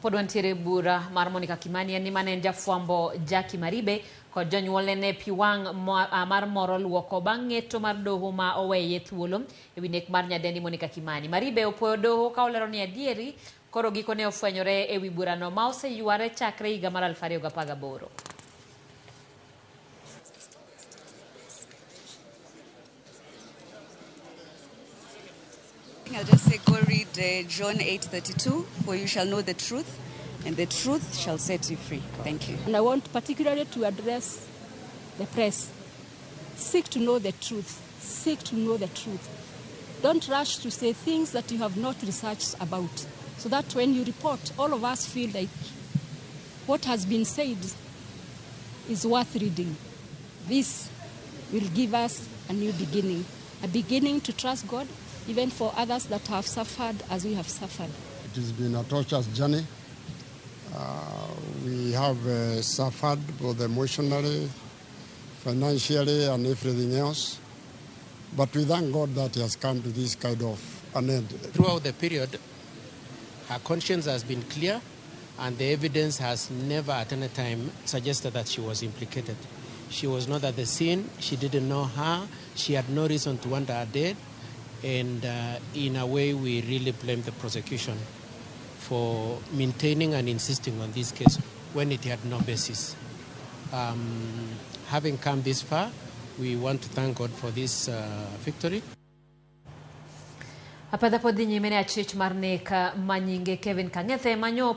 Kapod wantiere bura mar Monica Kimani ni mane jafwambo Jacque Maribe kod jonyuolne ne piwang' mar moro luoko bang' ng'eto mar doho ma oweye thuolo ewi nek mar nyadendi Monica Kimani. Maribe opuoyo doho ka olero ni adieri koro gikone ofwenyore ewi burano ma oseyuare chakre higa mar 2018. I'll just say go read John 8:32, for you shall know the truth, and the truth shall set you free. Thank you. And I want particularly to address the press. Seek to know the truth. Seek to know the truth. Don't rush to say things that you have not researched about, so that when you report, all of us feel like what has been said is worth reading. This will give us a new beginning, a beginning to trust God, even for others that have suffered as we have suffered. It has been a torturous journey. We have suffered both emotionally, financially, and everything else. But we thank God that He has come to this kind of an end. Throughout the period, her conscience has been clear, and the evidence has never at any time suggested that she was implicated. She was not at the scene. She didn't know her. She had no reason to want her dead. And in a way, we really blame the prosecution for maintaining and insisting on this case when it had no basis. Having come this far, we want to thank God for this victory. Apadha podhi nyime ne achich mar nek manyinge Kevin Kangethe manyo